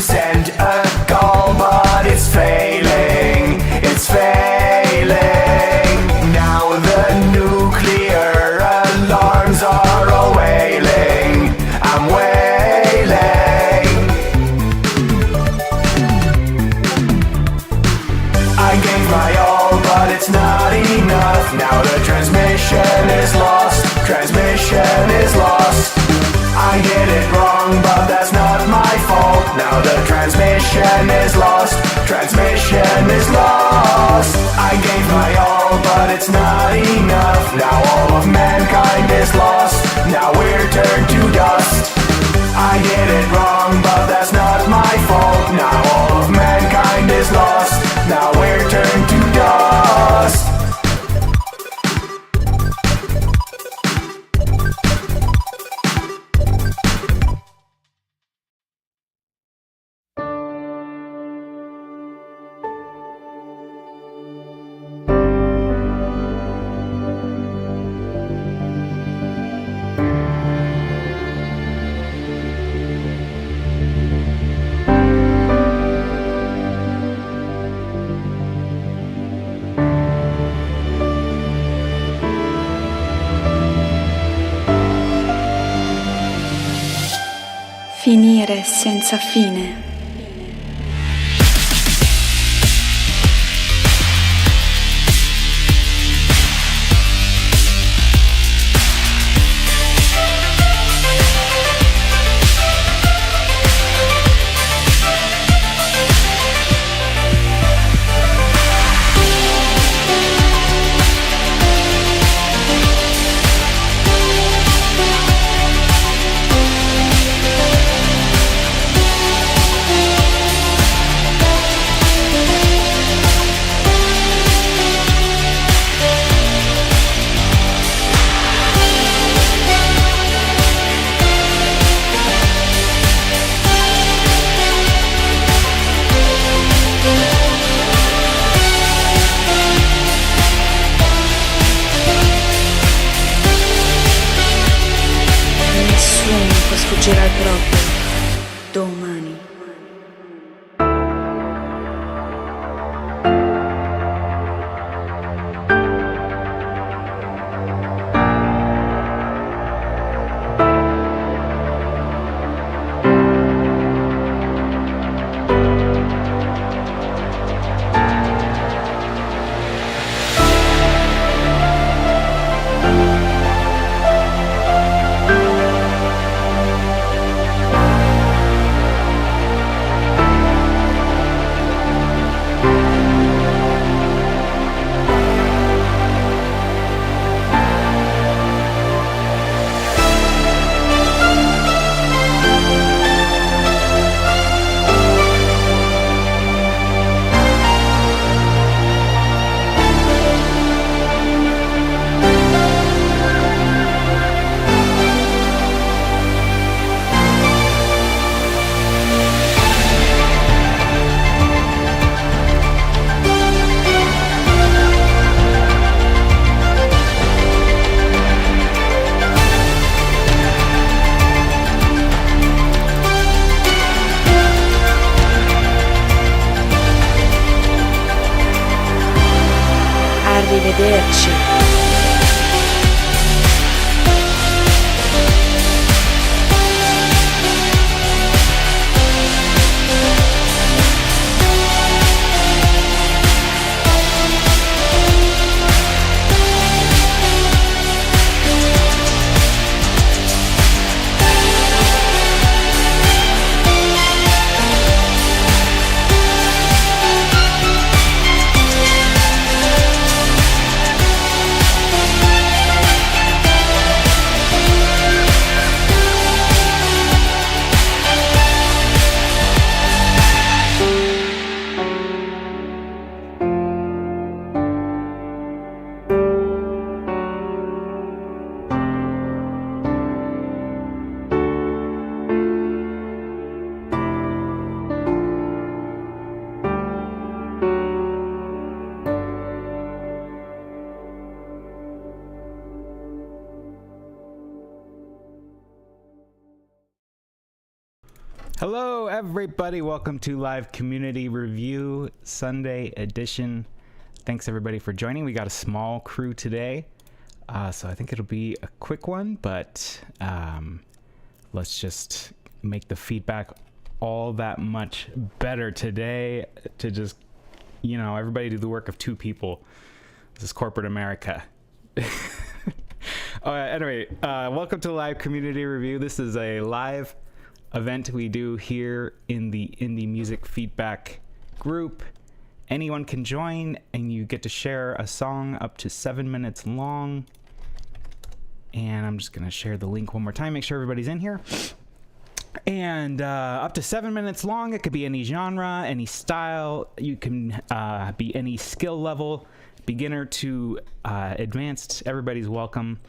send a call, but it's failing, it's failing. Now the nuclear alarms are all wailing, I'm wailing. I gave my all, but it's not enough. Now the transmission is lost, transmission is lost. I did it wrong, but that's not my fault. Now the transmission is lost, transmission is lost. I gave my all, but it's not enough. Now all of mankind is lost, now we're turned to dust. I did it wrong, but that's not my fault. Now all of mankind is lost, now we're turned to dust. Finire senza fine. Sfuggerà proprio domani. Arrivederci. Hello, everybody. Welcome to Live Community Review Sunday edition. Thanks, everybody, for joining. We got a small crew today, so I think it'll be a quick one, but let's just make the feedback all that much better today to just, everybody do the work of two people. This is corporate America. Anyway, welcome to Live Community Review. This is a live event we do here in the Indie Music Feedback group. Anyone can join, and you get to share a song up to 7 minutes long. And I'm just going to share the link one more time, make sure everybody's in here. And up to 7 minutes long. It could be any genre, any style. You can be any skill level, beginner to advanced. Everybody's welcome.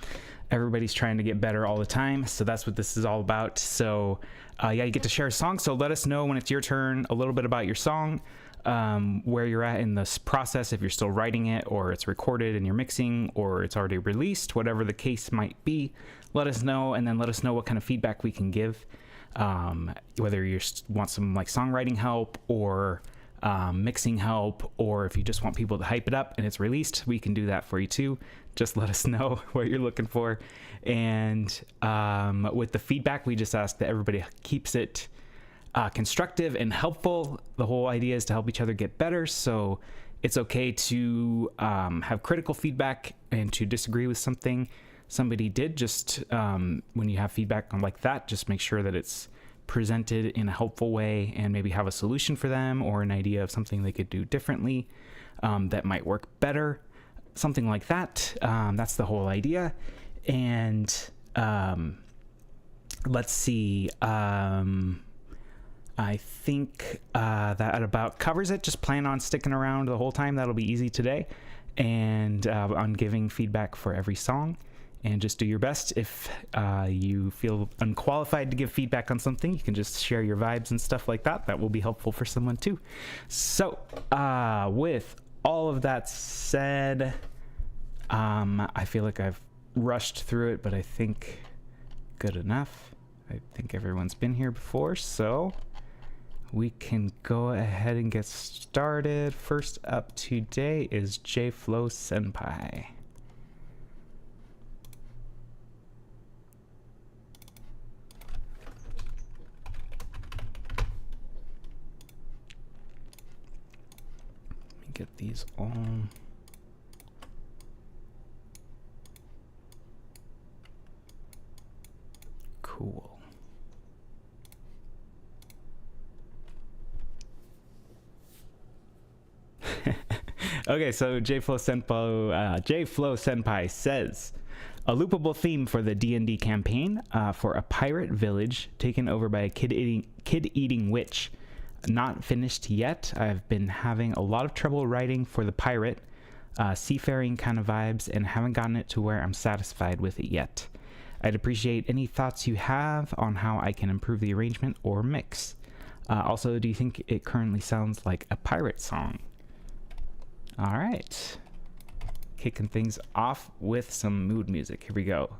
Everybody's trying to get better all the time, so that's what this is all about. So you get to share a song, so let us know when it's your turn, a little bit about your song, where you're at in this process, if you're still writing it, or it's recorded and you're mixing, or it's already released, whatever the case might be. Let us know, and then let us know what kind of feedback we can give, whether you want some songwriting help, or mixing help, or if you just want people to hype it up and it's released, we can do that for you too. Just let us know what you're looking for. And with the feedback, we just ask that everybody keeps it constructive and helpful. The whole idea is to help each other get better, so it's okay to have critical feedback and to disagree with something somebody did. Just when you have feedback like that, just make sure that it's presented in a helpful way, and maybe have a solution for them or an idea of something they could do differently that might work better, something like that. That's the whole idea. And let's see, I think that about covers it. Just plan on sticking around the whole time. That'll be easy today, and on giving feedback for every song. And just do your best. If you feel unqualified to give feedback on something, you can just share your vibes and stuff like that. That will be helpful for someone too. So with all of that said, I feel like I've rushed through it, but I think good enough. I think everyone's been here before, so we can go ahead and get started. First up today is J-Flow Senpai. Get these all cool. Okay, so J-Flow Senpai says, a loopable theme for the D&D campaign for a pirate village taken over by a kid-eating witch. Not finished yet. I've been having a lot of trouble writing for the pirate, seafaring kind of vibes, and haven't gotten it to where I'm satisfied with it yet. I'd appreciate any thoughts you have on how I can improve the arrangement or mix. Also, do you think it currently sounds like a pirate song? All right. Kicking things off with some mood music. Here we go.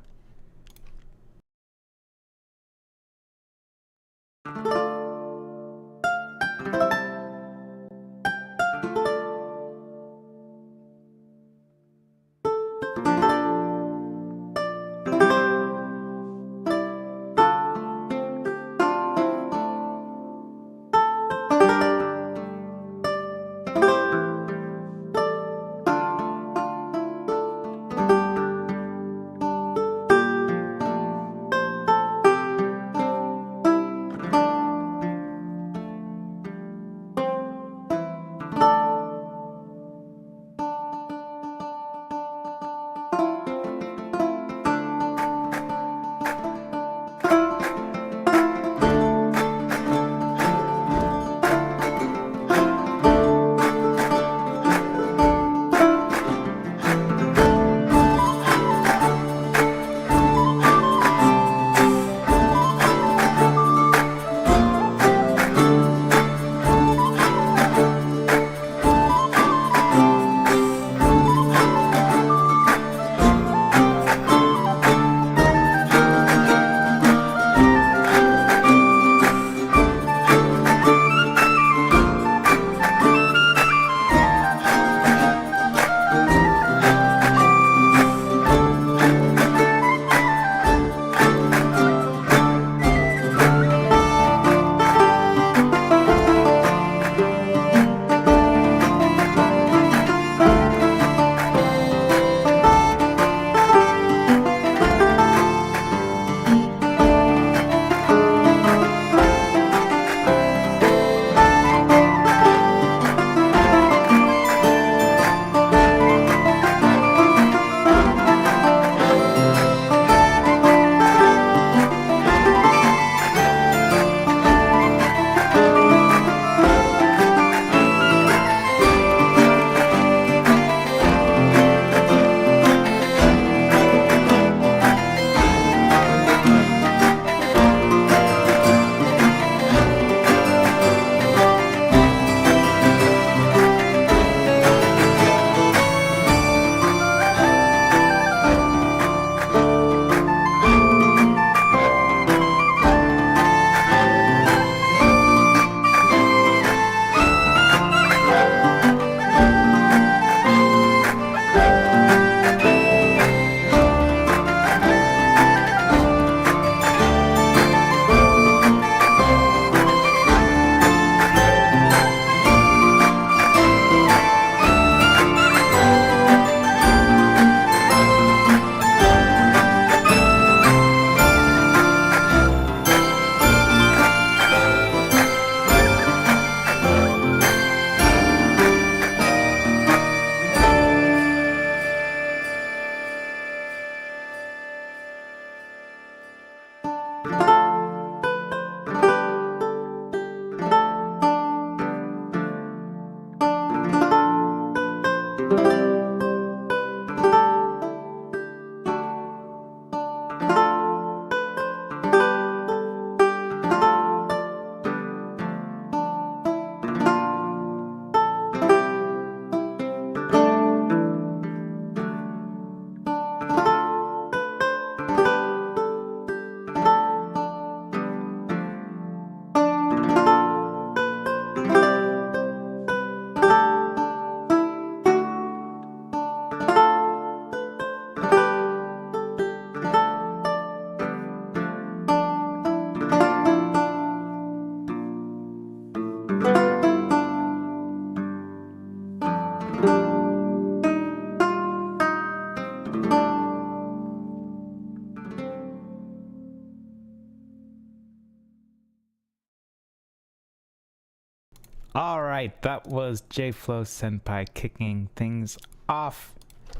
All right, that was J-Flow Senpai kicking things off.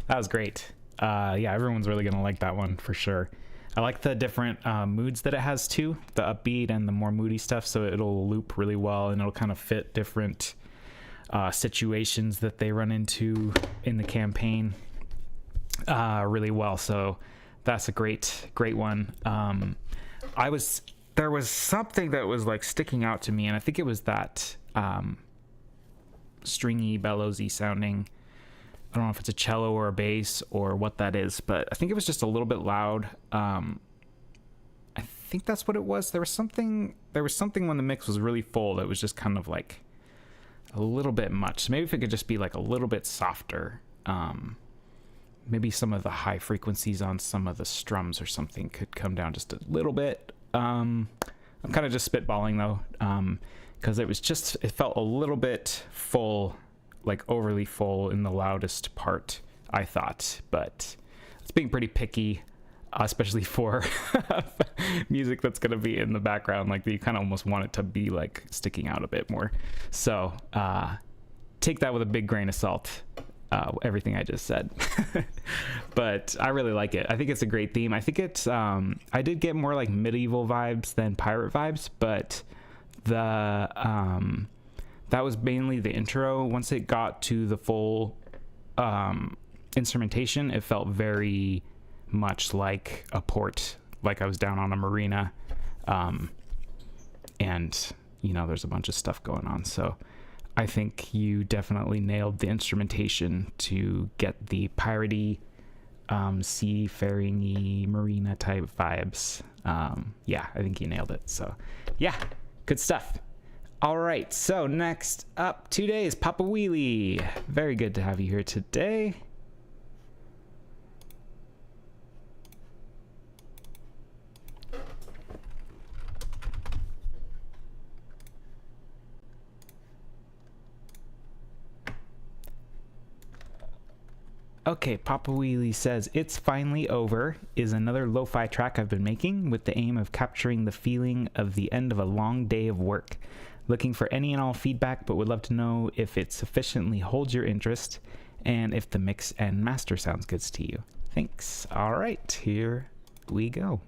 That was great. Yeah, everyone's really gonna like that one for sure. I like the different moods that it has too, the upbeat and the more moody stuff, so it'll loop really well and it'll kind of fit different situations that they run into in the campaign really well. So that's a great one. There was something that was like sticking out to me, and I think it was that stringy, bellowsy sounding. I don't know if it's a cello or a bass or what that is, but I think it was just a little bit loud. I think that's what it was. There was something when the mix was really full that was just kind of like a little bit much. So maybe if it could just be like a little bit softer. Maybe some of the high frequencies on some of the strums or something could come down just a little bit. I'm kind of just spitballing though, because it felt a little bit full, like overly full in the loudest part, I thought. But it's being pretty picky, especially for music that's going to be in the background. Like you kind of almost want it to be like sticking out a bit more. So take that with a big grain of salt. Everything I just said. But I really like it. I think it's a great theme. I think it's I did get more like medieval vibes than pirate vibes, but that was mainly the intro. Once it got to the full instrumentation, it felt very much like a port, like I was down on a marina, and you know there's a bunch of stuff going on. So I think you definitely nailed the instrumentation to get the piratey, seafaring-y, marina type vibes. Yeah, I think you nailed it. So yeah, good stuff. All right, so next up today is Papa Wheelie. Very good to have you here today. Okay, Papa Wheelie says, "It's Finally Over" is another lo-fi track I've been making with the aim of capturing the feeling of the end of a long day of work. Looking for any and all feedback, but would love to know if it sufficiently holds your interest and if the mix and master sounds good to you. Thanks. All right, here we go.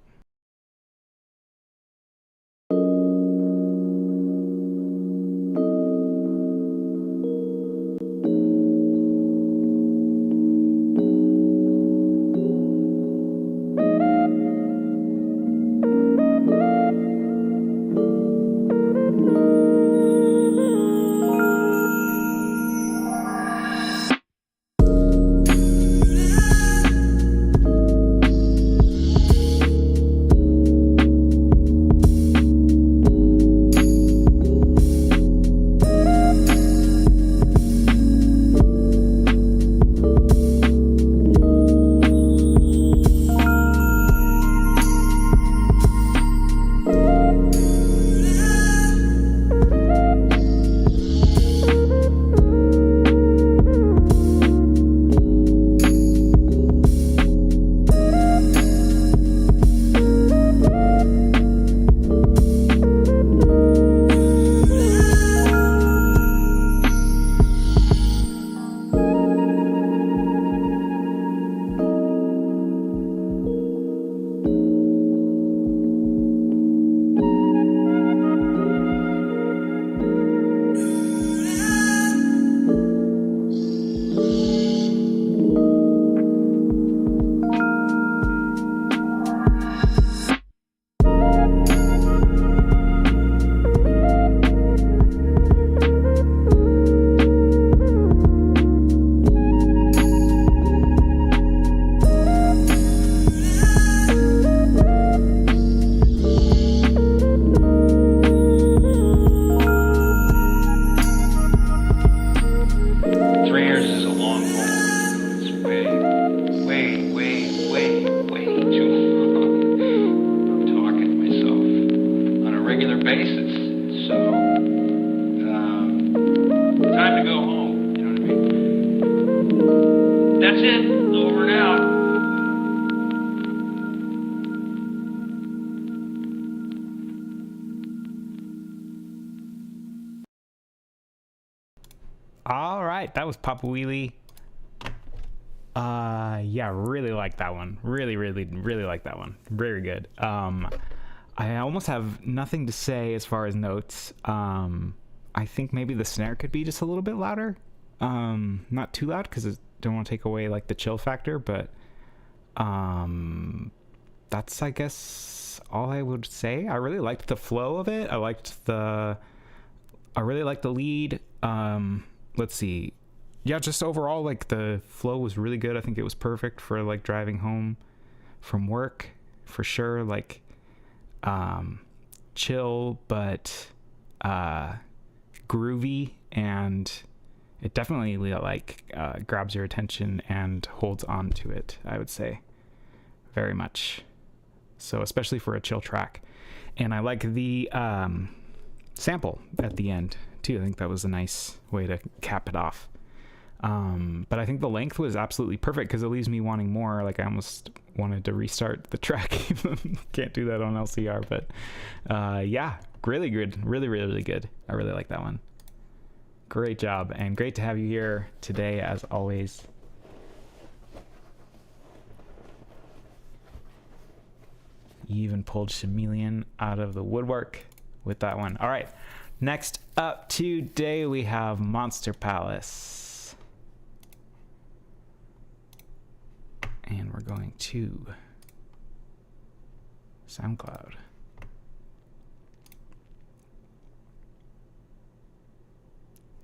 That's it. Over and out. All right, that was Papa Wheelie. Yeah, really like that one. Really like that one. Very good. I almost have nothing to say as far as notes. I think maybe the snare could be just a little bit louder. Not too loud because I don't want to take away like the chill factor, but that's, I guess, all I would say. I really liked the flow of it. I really liked the lead. Let's see. Yeah, just overall, like, the flow was really good. I think it was perfect for like driving home from work for sure. Like, chill, but groovy, and it definitely like grabs your attention and holds on to it, I would say, very much. So especially for a chill track. And I like the sample at the end too. I think that was a nice way to cap it off. But I think the length was absolutely perfect because it leaves me wanting more. Like, I almost wanted to restart the track. Can't do that on LCR, but yeah, really good. Really good. I really like that one. Great job, and great to have you here today as always. You even pulled Chameleon out of the woodwork with that one. All right, next up today we have Monster Palace. And we're going to SoundCloud.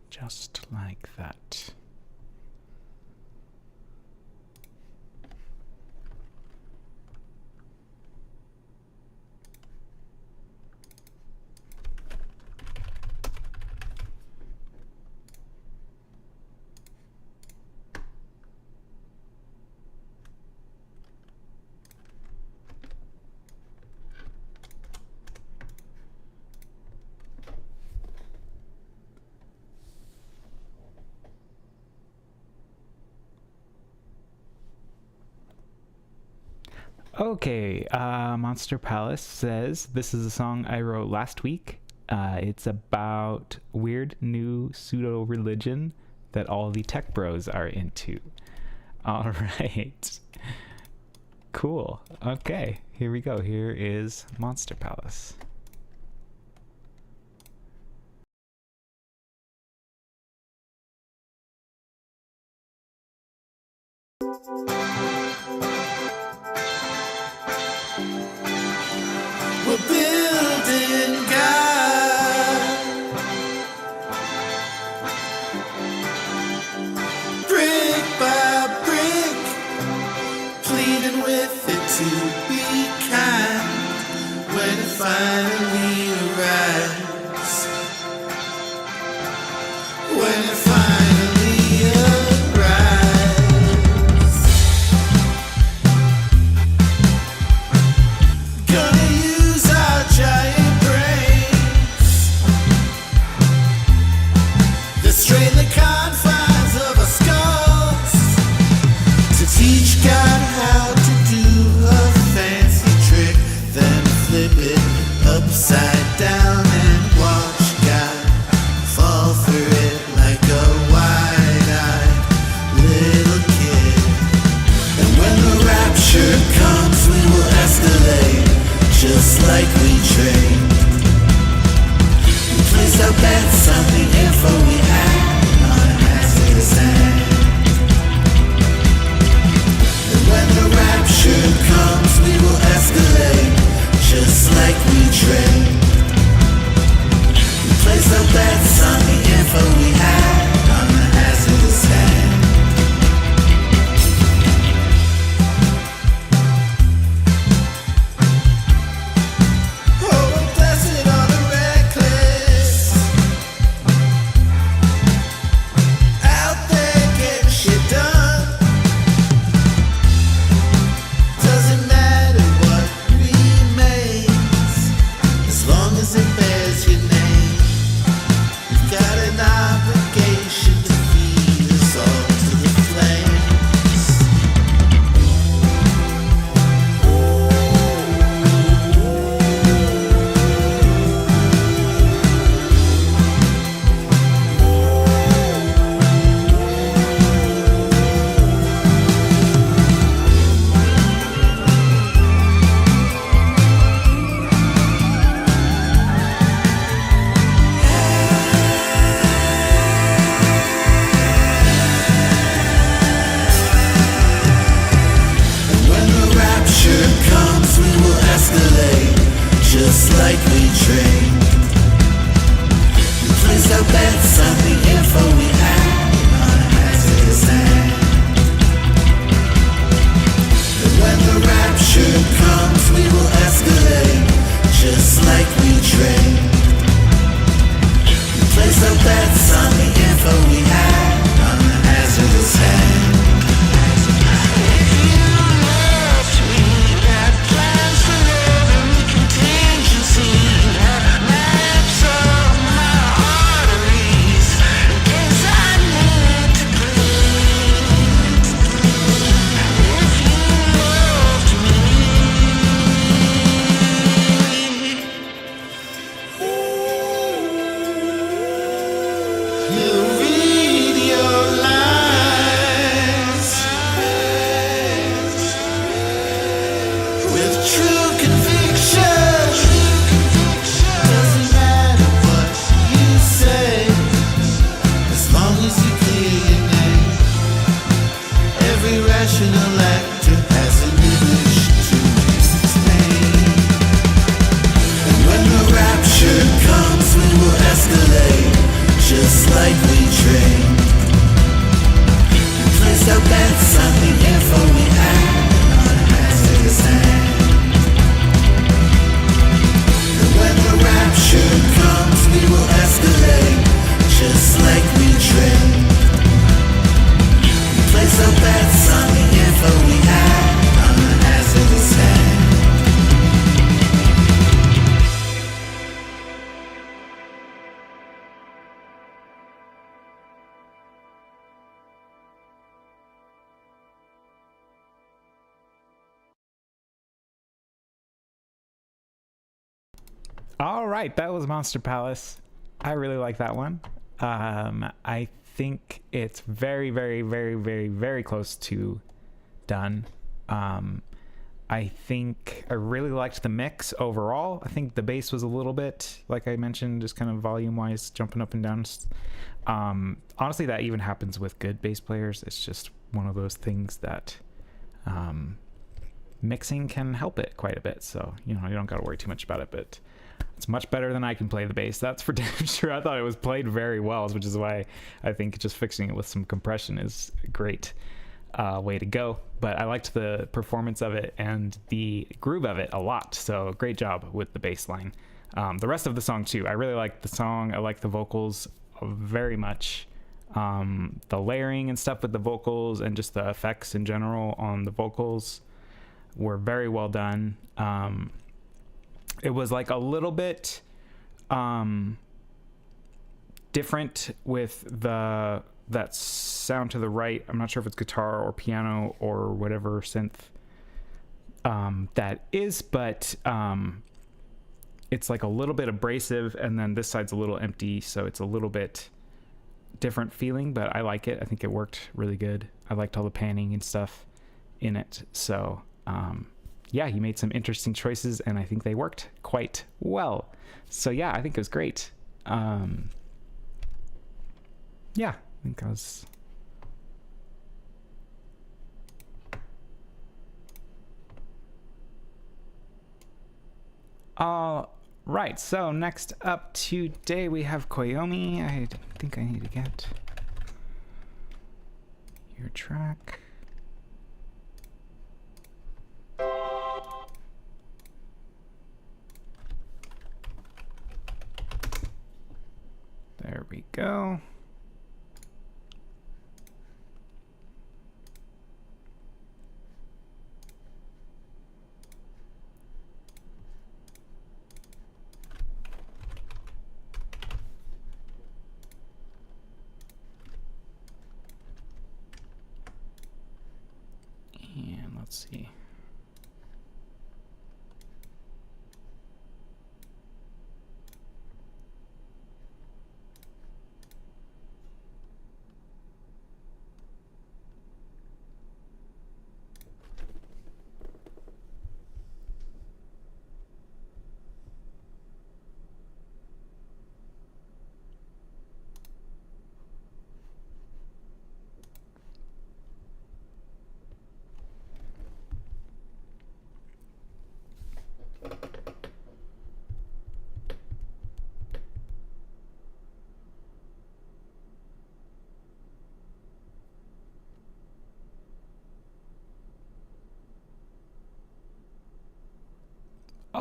Just like that. Okay, Monster Palace says, this is a song I wrote last week. It's about weird new pseudo-religion that all the tech bros are into. All right. Cool. Okay, here we go. Here is Monster Palace. We're building God, brick by brick, pleading with it to be kind when it finally arrives. When it finally arrives, gonna use our giant place our bets on the info we had on a hazardous hand. And when the rapture comes, we will escalate, just like we trained. We place our bets on the info we had on a hazardous hand. All right, that was Monster Palace. I really like that one. I think it's very, very, very, very, very close to done. I think I really liked the mix overall. I think the bass was a little bit, like I mentioned, just kind of volume-wise, jumping up and down. Honestly, that even happens with good bass players. It's just one of those things that mixing can help it quite a bit. So, you know, you don't got to worry too much about it, but it's much better than I can play the bass. That's for damn sure. I thought it was played very well, which is why I think just fixing it with some compression is a great way to go. But I liked the performance of it and the groove of it a lot. So great job with the bass line. The rest of the song too. I really like the song. I like the vocals very much. The layering and stuff with the vocals and just the effects in general on the vocals were very well done. It was like a little bit different with that sound to the right. I'm not sure if it's guitar or piano or whatever synth that is, but it's like a little bit abrasive, and then this side's a little empty, so it's a little bit different feeling, but I like it. I think it worked really good. I liked all the panning and stuff in it. So yeah, he made some interesting choices, and I think they worked quite well. So yeah, I think it was great. Yeah, I think I was... All right, so next up today we have Koyomi. I think I need to get your track. There we go. And let's see.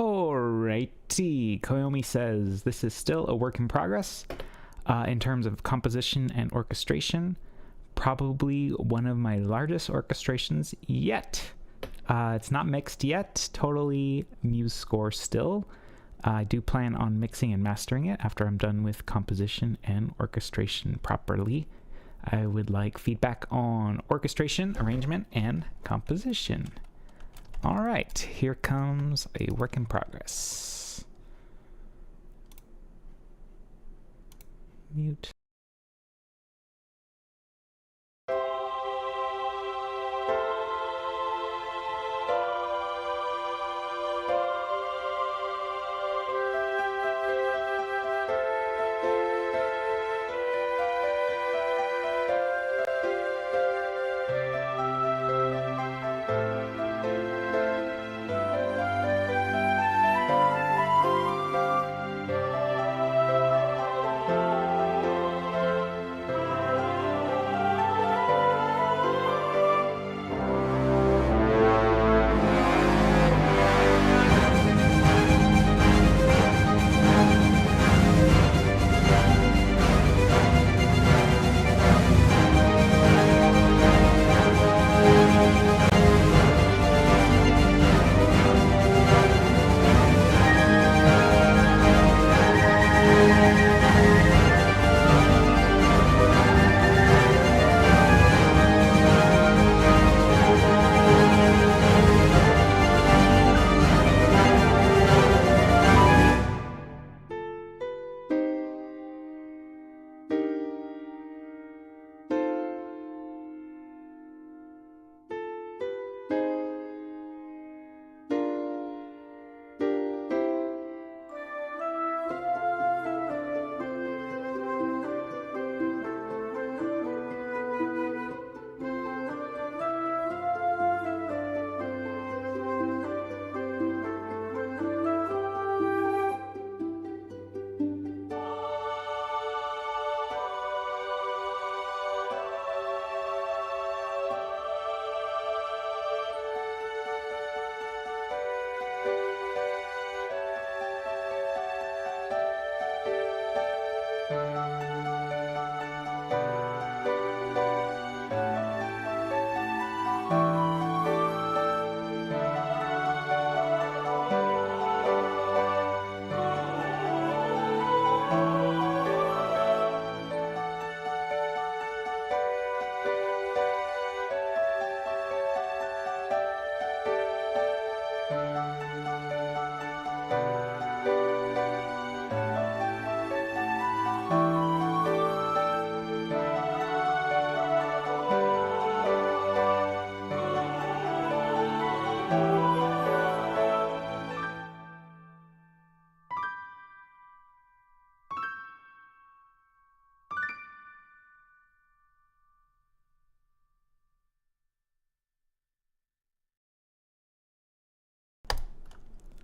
Alrighty, Koyomi says this is still a work in progress in terms of composition and orchestration. Probably one of my largest orchestrations yet. It's not mixed yet, totally Muse score still. I do plan on mixing and mastering it after I'm done with composition and orchestration properly. I would like feedback on orchestration, arrangement, and composition. All right, here comes a work in progress. Mute.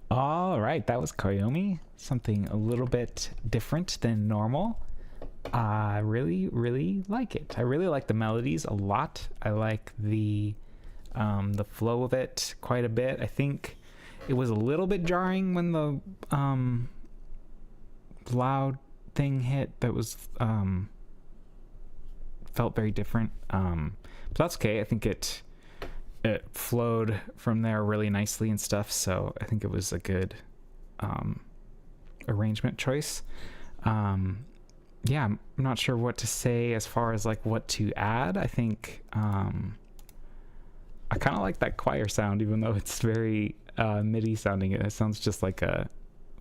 All right, that was Koyomi. Something a little bit different than normal. I really, really like it. I really like the melodies a lot. I like the flow of it quite a bit. I think it was a little bit jarring when the loud thing hit. That was felt very different. But that's okay. I think it flowed from there really nicely and stuff, so I think it was a good arrangement choice. Yeah, I'm not sure what to say as far as like what to add. I think I kind of like that choir sound, even though it's very MIDI sounding. It sounds just like a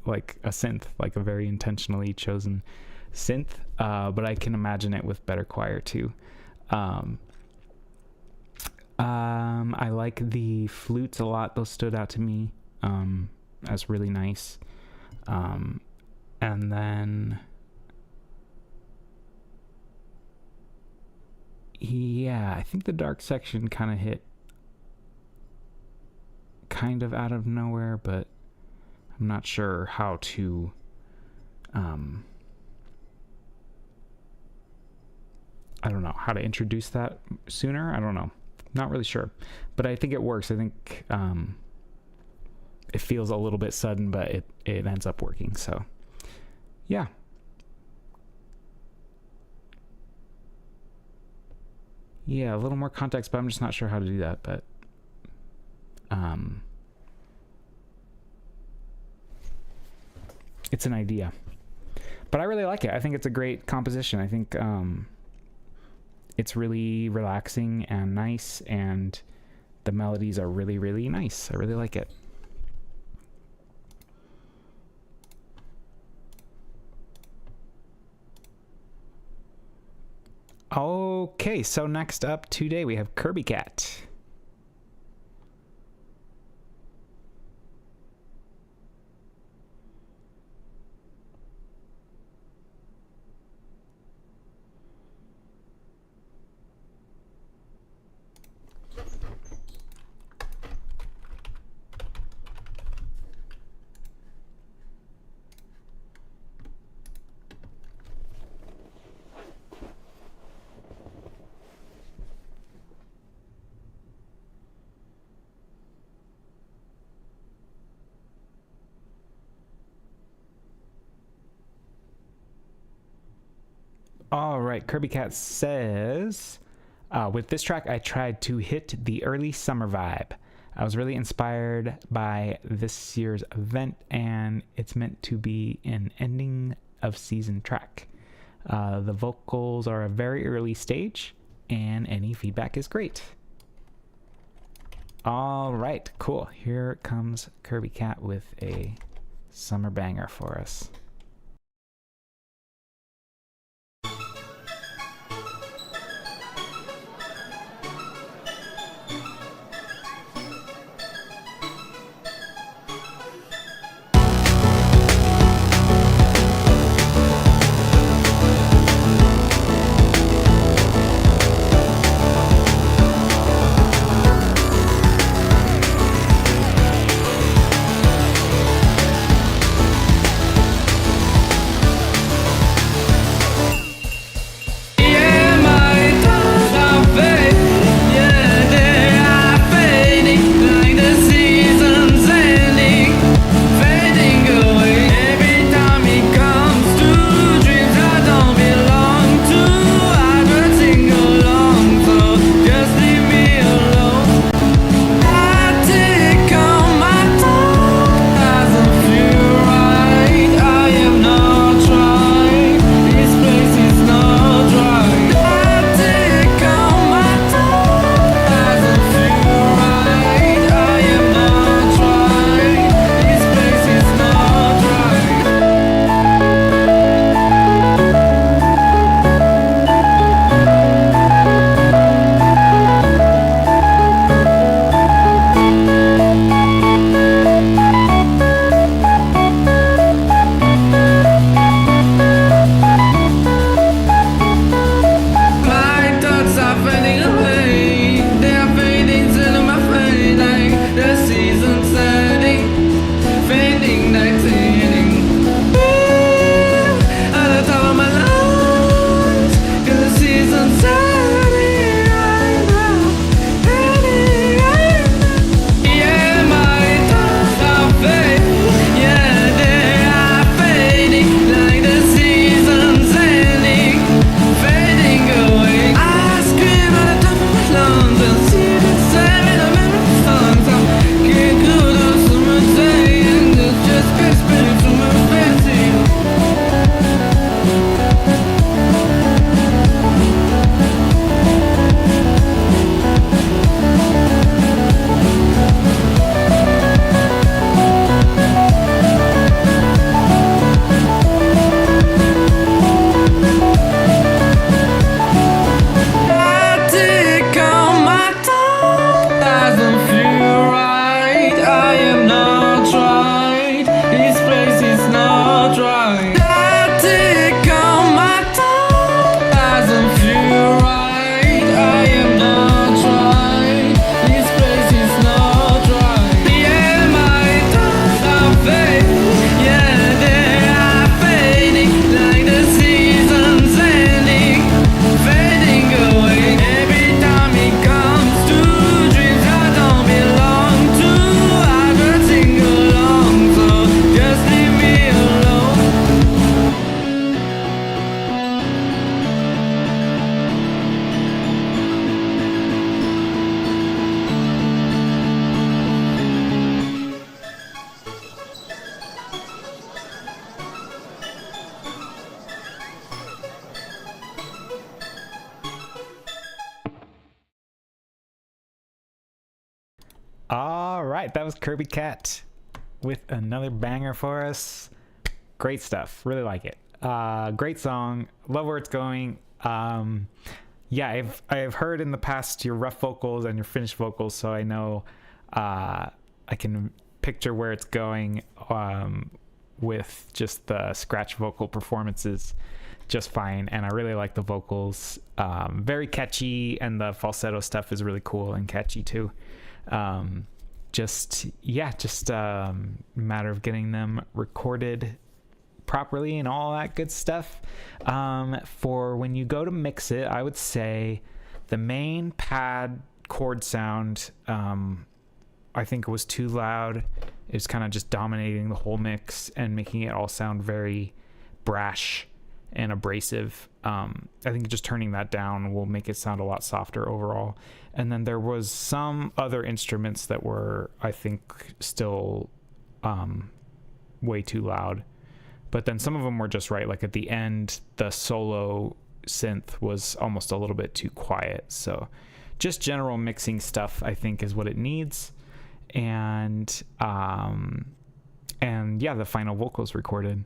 synth, like a very intentionally chosen synth, but I can imagine it with better choir too. I like the flutes a lot. Those stood out to me as really nice. And then yeah, I think the dark section kind of hit kind of out of nowhere, but I'm not sure how to I don't know how to introduce that sooner. I don't know. Not really sure, but I think it works. I think it feels a little bit sudden, but it ends up working. So yeah. Yeah, a little more context, but I'm just not sure how to do that. But it's an idea. But I really like it. I think it's a great composition. I think it's really relaxing and nice, and the melodies are really, really nice. I really like it. Okay, so next up today we have Kirby Cat. All right, Kirby Cat says, with this track, I tried to hit the early summer vibe. I was really inspired by this year's event, and it's meant to be an ending of season track. The vocals are a very early stage, and any feedback is great. All right, cool. Here comes Kirby Cat with a summer banger for us. All right, that was Kirby Cat with another banger for us. Great stuff. Really like it. Great song. Love where it's going. Yeah, I've heard in the past your rough vocals and your finished vocals, so I know I can picture where it's going with just the scratch vocal performances just fine. And I really like the vocals. Very catchy, and the falsetto stuff is really cool and catchy too. Just a matter of getting them recorded properly and all that good stuff. For when you go to mix it, I would say the main pad chord sound, I think it was too loud. It was kind of just dominating the whole mix and making it all sound very brash and abrasive. I think just turning that down will make it sound a lot softer overall. And then there was some other instruments that were, I think, still way too loud. But then some of them were just right. Like at the end, the solo synth was almost a little bit too quiet. So just general mixing stuff, I think, is what it needs. And yeah, the final vocals recorded.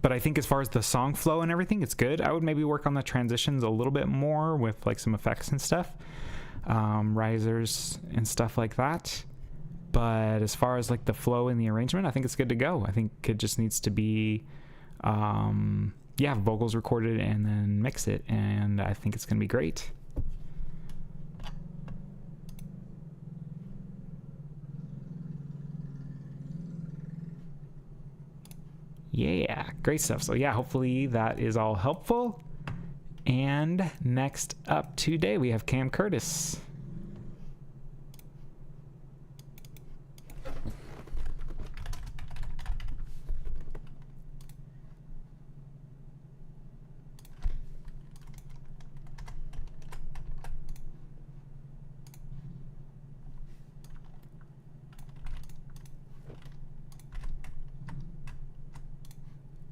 But I think as far as the song flow and everything, it's good. I would maybe work on the transitions a little bit more with like some effects and stuff, risers and stuff like that. But as far as like the flow and the arrangement, I think it's good to go. I think it just needs to be, vocals recorded and then mix it. And I think it's going to be great. Yeah, great stuff. So yeah, hopefully that is all helpful. And next up today, we have Cam Curtis.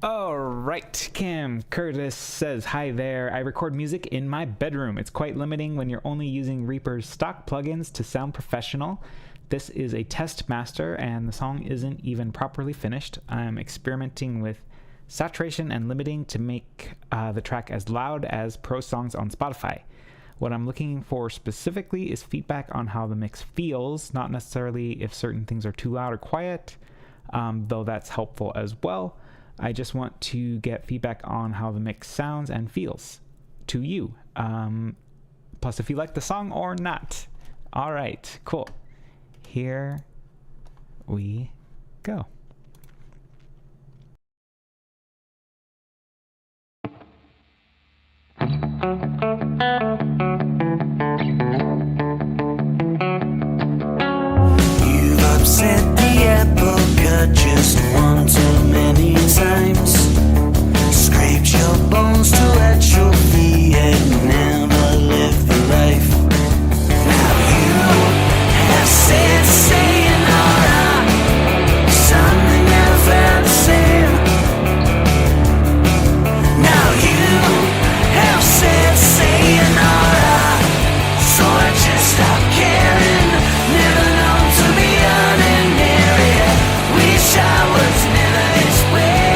All right, Cam Curtis says, hi there. I record music in my bedroom. It's quite limiting when you're only using Reaper's stock plugins to sound professional. This is a test master and the song isn't even properly finished. I'm experimenting with saturation and limiting to make the track as loud as pro songs on Spotify. What I'm looking for specifically is feedback on how the mix feels, not necessarily if certain things are too loud or quiet, though that's helpful as well. I just want to get feedback on how the mix sounds and feels to you. Plus if you like the song or not. All right, cool. Here we go. You've upset the apple cut just one too many times. Scraped your bones to atrophy and never lived the life. Now you have said sayonara, something never felt the same. Now you have said sayonara, so I just stopped caring. Never known to be ordinary. Wish I was never this way.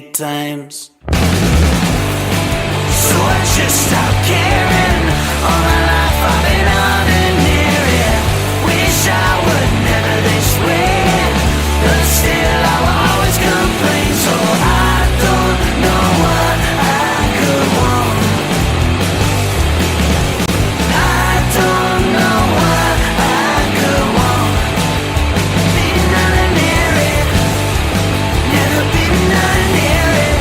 many times. So I just stopped caring. All my life I've been ordinary. Wish I were never this way, but still I will always complain. So I don't know what I could want. I don't know what I could want. Been ordinary, never been ordinary,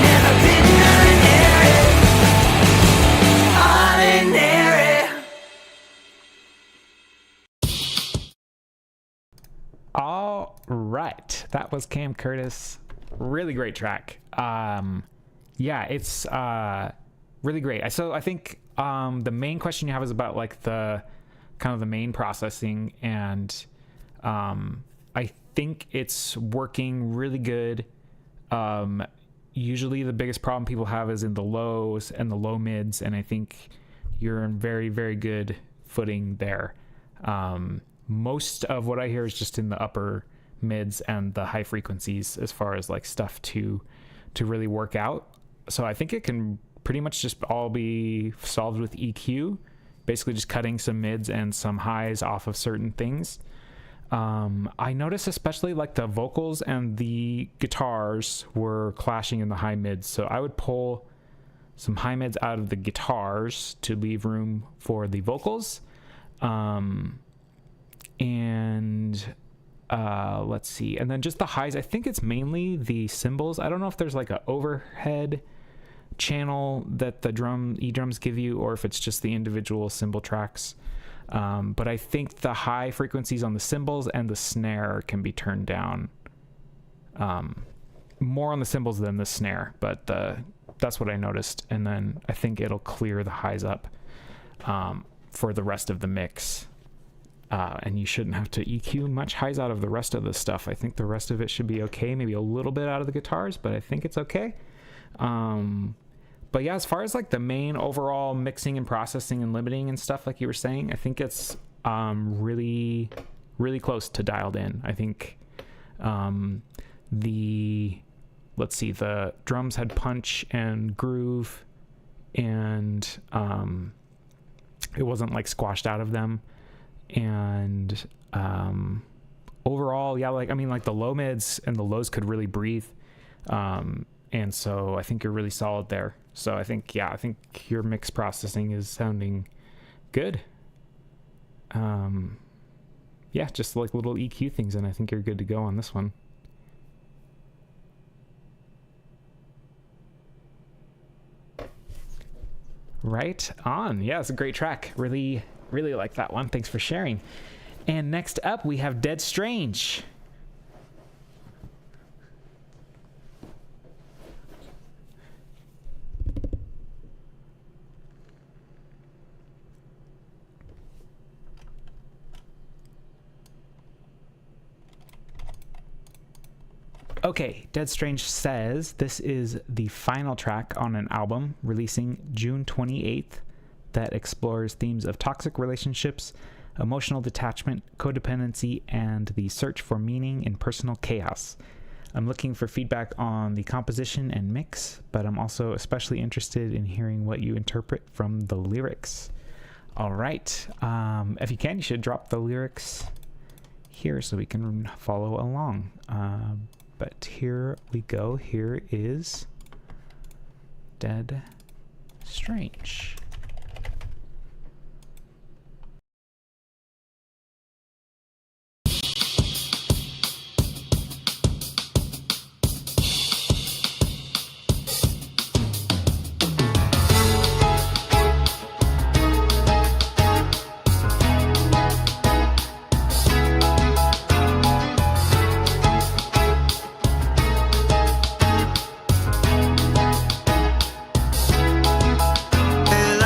never been ordinary, ordinary. All right, that was Cam Curtis. Really great track. Yeah, it's really great. So I think the main question you have is about like the kind of the main processing, and I think it's working really good. Usually the biggest problem people have is in the lows and the low mids, and I think you're in very, very good footing there. Most of what I hear is just in the upper mids and the high frequencies as far as like stuff to really work out. So I think it can pretty much just all be solved with EQ, basically just cutting some mids and some highs off of certain things. I noticed especially like the vocals and the guitars were clashing in the high mids. So I would pull some high mids out of the guitars to leave room for the vocals. Let's see. And then just the highs, I think it's mainly the cymbals. I don't know if there's like an overhead channel that the E-drums give you, or if it's just the individual cymbal tracks. But I think the high frequencies on the cymbals and the snare can be turned down. More on the cymbals than the snare, but that's what I noticed. And then I think it'll clear the highs up for the rest of the mix. And you shouldn't have to EQ much highs out of the rest of the stuff. I think the rest of it should be okay. Maybe a little bit out of the guitars, but I think it's okay. But yeah, as far as like the main overall mixing and processing and limiting and stuff, like you were saying, I think it's really, really close to dialed in. I think the drums had punch and groove, and it wasn't like squashed out of them. And overall, yeah, like I mean, like the low mids and the lows could really breathe, and so I think you're really solid there. So I think your mix processing is sounding good. Yeah, just like little EQ things, and I think you're good to go on this one. Right on. Yeah, it's a great track. Really like that one. Thanks for sharing. And next up we have Dead Strange. Okay, Dead Strange says this is the final track on an album releasing June 28th that explores themes of toxic relationships, emotional detachment, codependency, and the search for meaning in personal chaos. I'm looking for feedback on the composition and mix, but I'm also especially interested in hearing what you interpret from the lyrics. All right, if you can, you should drop the lyrics here so we can follow along. But here we go. Here is Dead Strange. Hello.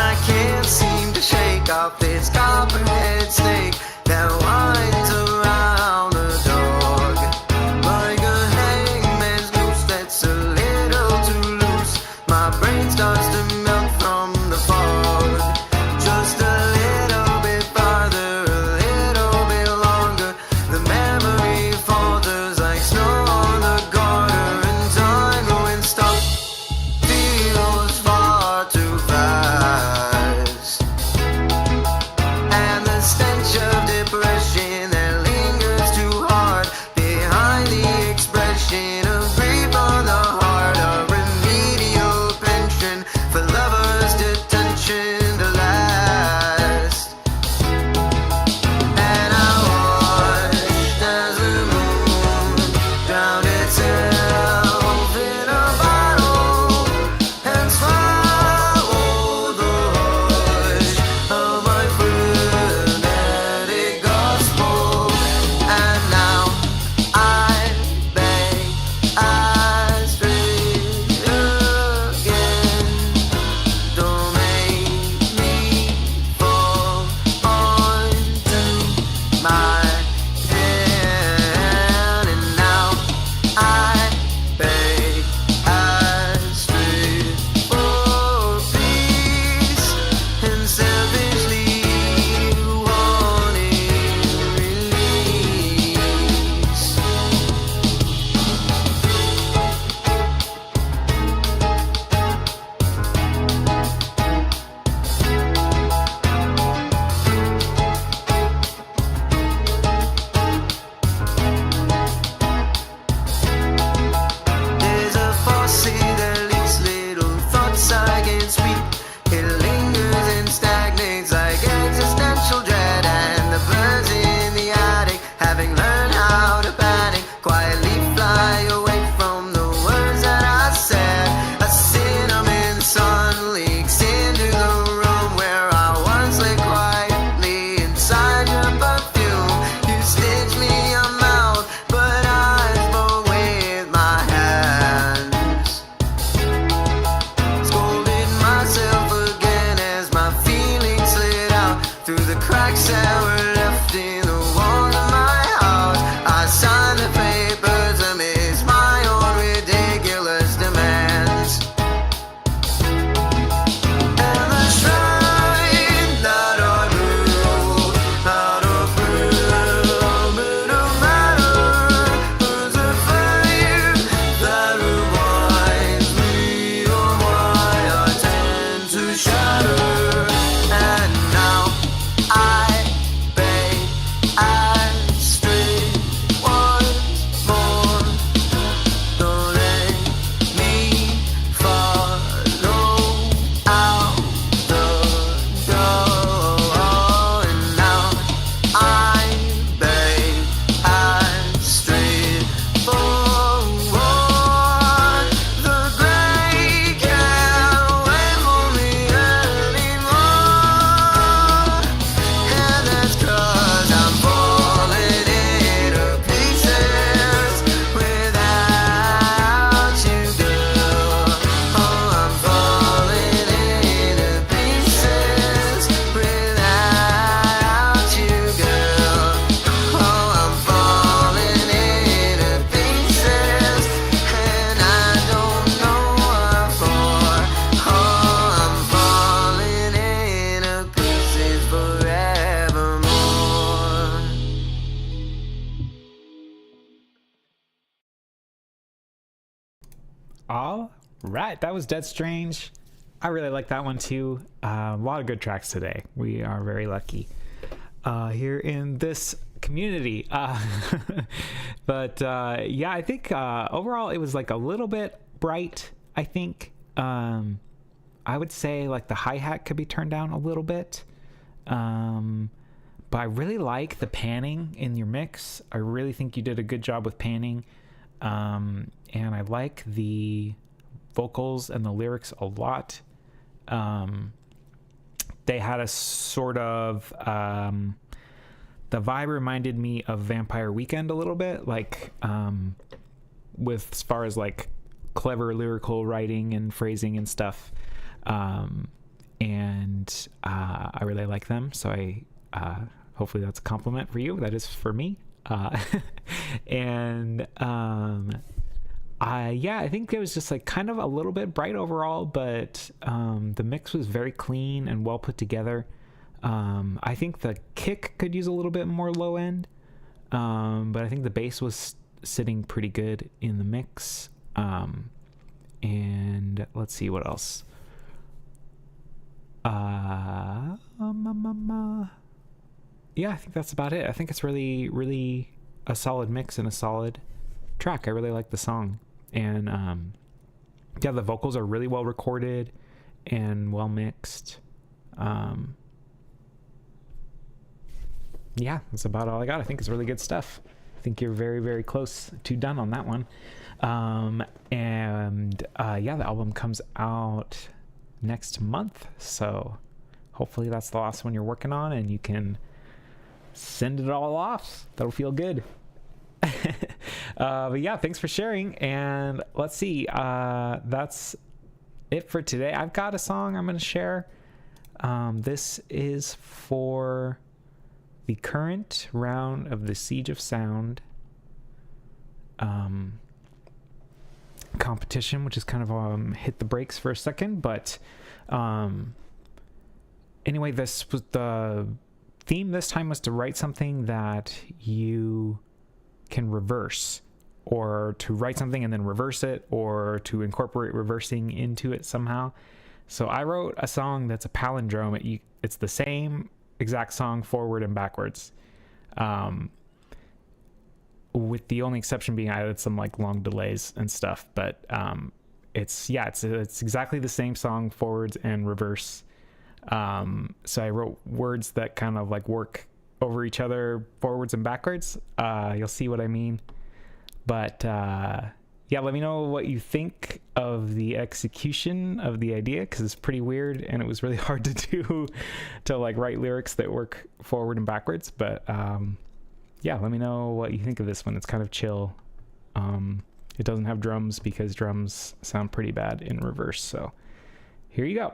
cracks that were left in the wall of my house. I signed the papers amidst my own ridiculous demands. And the shrine that I built out of brick, but no matter, there's a fire that reminds me of why I tend to shatter. And now I beg and stray once more. Don't let me follow out the door. And now I beg and stray forward. The gray can't wait for me anymore. And that's 'cause I'm falling into pieces without you, girl. Oh, I'm falling into pieces without you, girl. Oh, I'm falling into pieces, and I don't know what for. Oh, I'm falling into pieces forevermore. All right, that was Dead Strange. I really like that one too. A lot of good tracks today. We are very lucky here in this community. But yeah, I think overall it was like a little bit bright. I think I would say like the hi-hat could be turned down a little bit. But I really like the panning in your mix. I really think you did a good job with panning. And I like the vocals and the lyrics a lot. They had a sort of the vibe reminded me of Vampire Weekend a little bit, like with as far as like clever lyrical writing and phrasing and stuff. And I really like them, so I hopefully that's a compliment for you. That is for me. And yeah, I think it was just like kind of a little bit bright overall, but the mix was very clean and well put together. I think the kick could use a little bit more low end, but I think the bass was sitting pretty good in the mix. And let's see what else. Yeah, I think that's about it. I think it's really, really a solid mix and a solid track. I really like the song. And yeah, the vocals are really well recorded and well mixed. Yeah, that's about all I got. I think it's really good stuff. I think you're very, very close to done on that one. And yeah, the album comes out next month. So hopefully that's the last one you're working on and you can send it all off. That'll feel good. But yeah, thanks for sharing. And let's see. That's it for today. I've got a song I'm going to share. This is for the current round of the Siege of Sound competition, which is kind of hit the brakes for a second. But anyway, this was the theme this time, was to write something that you can reverse, or to write something and then reverse it, or to incorporate reversing into it somehow. So I wrote a song that's a palindrome. It's the same exact song forward and backwards, with the only exception being I added some like long delays and stuff. But it's exactly the same song forwards and reverse. So I wrote words that kind of like work over each other forwards and backwards. You'll see what I mean. But yeah, let me know what you think of the execution of the idea, because it's pretty weird and it was really hard to do, to like write lyrics that work forward and backwards. But yeah, let me know what you think of this one. It's kind of chill. It doesn't have drums because drums sound pretty bad in reverse. So here you go.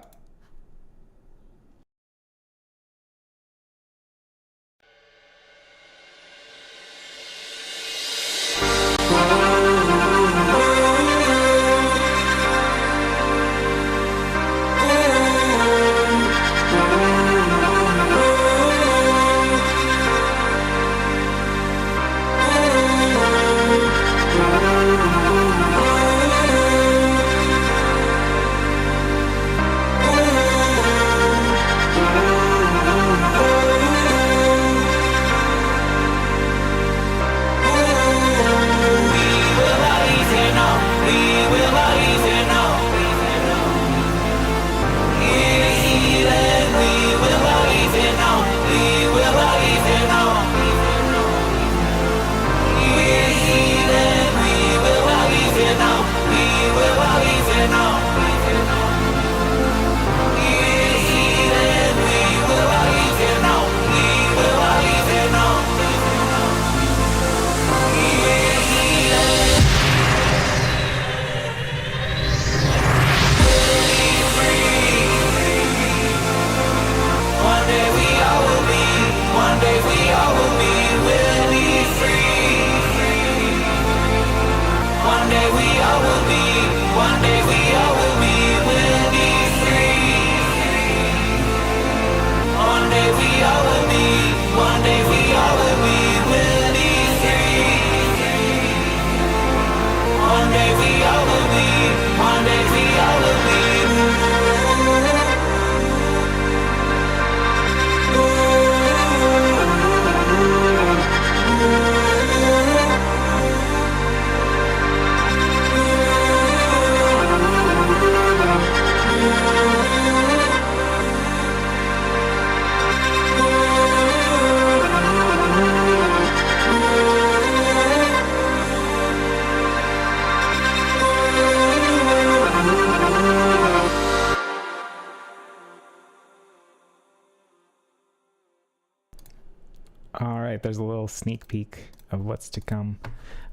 right, there's a little sneak peek of what's to come.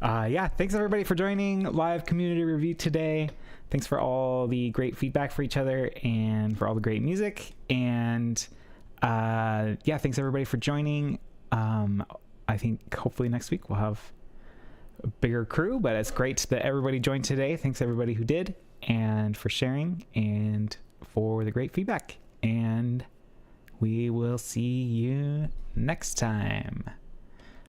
Yeah, thanks everybody for joining live community review today. Thanks for all the great feedback for each other and for all the great music. And yeah, thanks everybody for joining. I think hopefully next week we'll have a bigger crew, but it's great that everybody joined today. Thanks everybody who did, and for sharing, and for the great feedback. And we will see you next time.